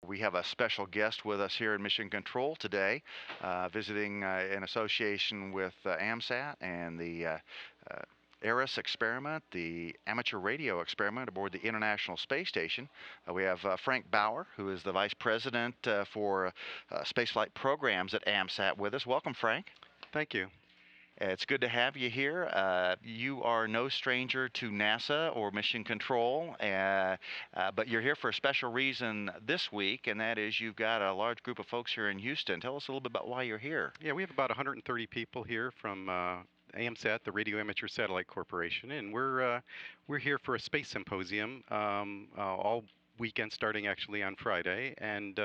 We have a special guest with us here in Mission Control today, visiting in association with AMSAT and the ARIS experiment, the amateur radio experiment aboard the International Space Station. We have Frank Bauer, who is the Vice President for Spaceflight Programs at AMSAT with us. Welcome, Frank. Thank you. It's good to have you here. You are no stranger to NASA or Mission Control, but you're here for a special reason this week, and that is you've got a large group of folks here in Houston. Tell us a little bit about why you're here. Yeah, we have about 130 people here from AMSAT, the Radio Amateur Satellite Corporation, and we're here for a space symposium all weekend, starting actually on Friday. And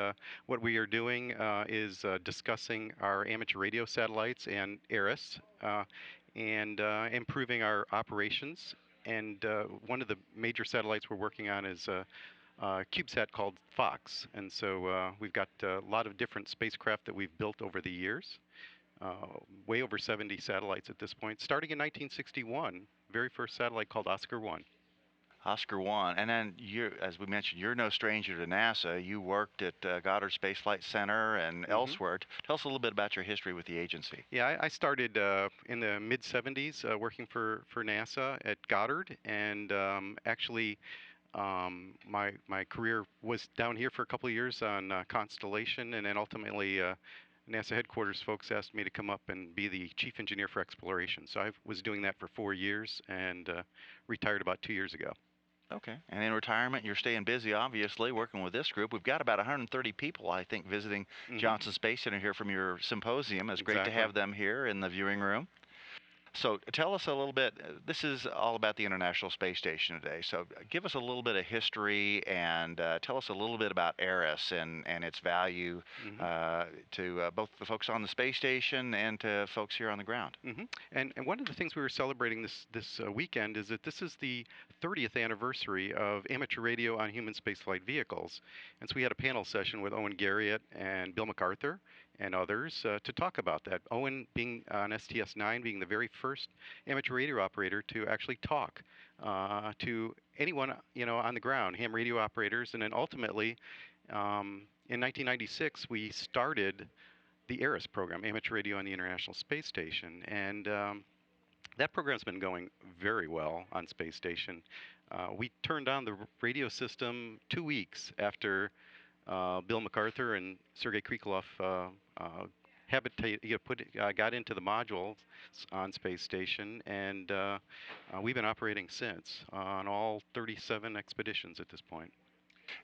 what we are doing is discussing our amateur radio satellites and ARIS, and improving our operations. And one of the major satellites we're working on is a CubeSat called Fox. And so we've got a lot of different spacecraft that we've built over the years. Way over 70 satellites at this point, starting in 1961, very first satellite called Oscar 1. Oscar 1, and then you, as we mentioned, you're no stranger to NASA. You worked at Goddard Space Flight Center and elsewhere. Tell us a little bit about your history with the agency. Yeah, I started in the mid 70s working for NASA at Goddard, and actually my career was down here for a couple of years on Constellation, and then ultimately NASA headquarters folks asked me to come up and be the chief engineer for exploration. So I was doing that for 4 years and retired about 2 years ago. Okay. And in retirement, you're staying busy, obviously, working with this group. We've got about 130 people, I think, visiting Johnson Space Center here from your symposium. It's great to have them here in the viewing room. So tell us a little bit, this is all about the International Space Station today, so give us a little bit of history and tell us a little bit about ARIS and its value to both the folks on the space station and to folks here on the ground. And one of the things we were celebrating this weekend is that this is the 30th anniversary of amateur radio on human spaceflight vehicles. And so we had a panel session with Owen Garriott and Bill MacArthur and others to talk about that. Owen being on STS-9, being the very first amateur radio operator to actually talk to anyone on the ground, ham radio operators, and then ultimately in 1996 we started the ARIS program, Amateur Radio on the International Space Station, and that program's been going very well on Space Station. We turned on the radio system 2 weeks after Bill MacArthur and Sergei Krikalev got into the modules on Space Station, and we've been operating since on all 37 expeditions at this point.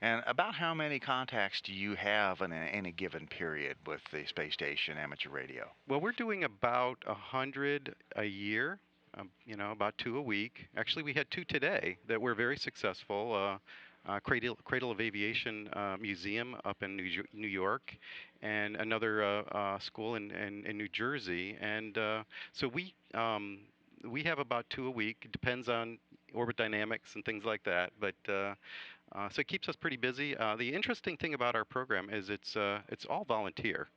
And about how many contacts do you have in any given period with the Space Station amateur radio? Well, we're doing about 100 a year, about 2 a week. Actually, we had 2 today that were very successful. Cradle of Aviation Museum up in New York, and another school in New Jersey. And so we have about 2 a week. It depends on orbit dynamics and things like that. But so it keeps us pretty busy. The interesting thing about our program is it's all volunteer.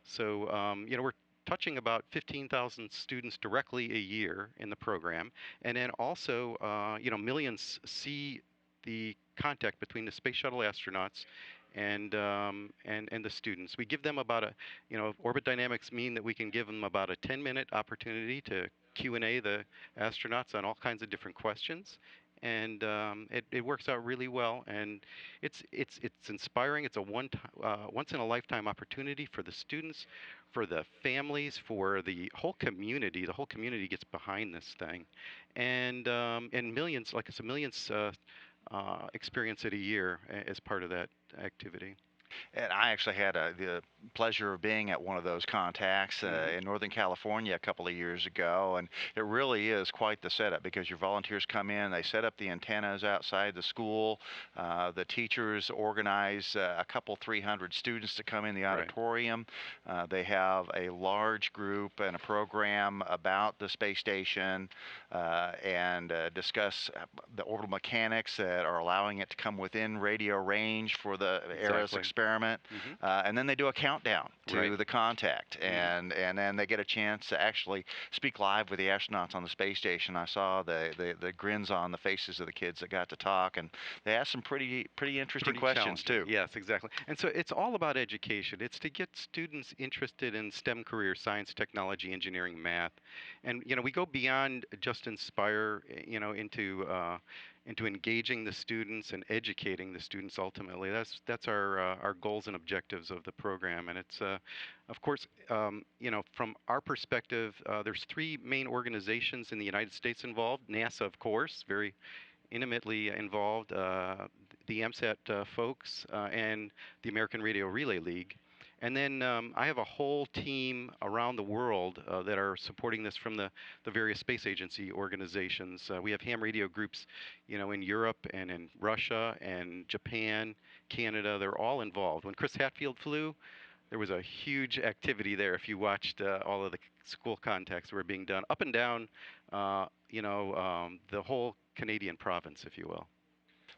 So we're touching about 15,000 students directly a year in the program, and then also millions see the contact between the space shuttle astronauts and the students. We give them about orbit dynamics mean that we can give them about a 10-minute opportunity to Q&A the astronauts on all kinds of different questions, and it works out really well, and it's inspiring. It's a once in a lifetime opportunity for the students, for the families, for the whole community. The whole community gets behind this thing, and millions, like I said, millions experience it a year as part of that activity. And I actually had the pleasure of being at one of those contacts in Northern California a couple of years ago, and it really is quite the setup because your volunteers come in, they set up the antennas outside the school, the teachers organize a couple 300 students to come in the auditorium. They have a large group and a program about the space station and discuss the orbital mechanics that are allowing it to come within radio range for the ARIS experiment. experiment, and then they do a countdown to the contact, and then they get a chance to actually speak live with the astronauts on the space station. I saw the grins on the faces of the kids that got to talk, and they asked some pretty interesting questions too. Yes, exactly. And so it's all about education. It's to get students interested in STEM careers: science, technology, engineering, math. And we go beyond just inspire, into engaging the students and educating the students. Ultimately, that's our goals and objectives of the program. And it's of course, from our perspective, there's three main organizations in the United States involved. NASA, of course, very intimately involved, the AMSAT folks, and the American Radio Relay League. And then I have a whole team around the world that are supporting this from the various space agency organizations. We have ham radio groups, in Europe and in Russia and Japan, Canada. They're all involved. When Chris Hadfield flew, there was a huge activity there. If you watched all of the school contacts that were being done up and down, the whole Canadian province, if you will.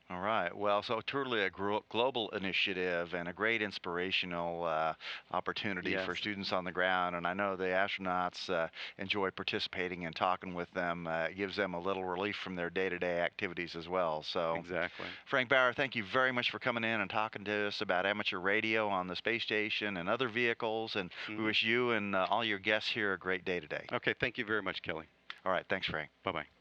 All right. Well, so truly a global initiative and a great inspirational opportunity for students on the ground. And I know the astronauts enjoy participating and talking with them. It gives them a little relief from their day-to-day activities as well. So, exactly. Frank Bauer, thank you very much for coming in and talking to us about amateur radio on the space station and other vehicles. And we wish you and all your guests here a great day today. Okay. Thank you very much, Kelly. All right. Thanks, Frank. Bye-bye.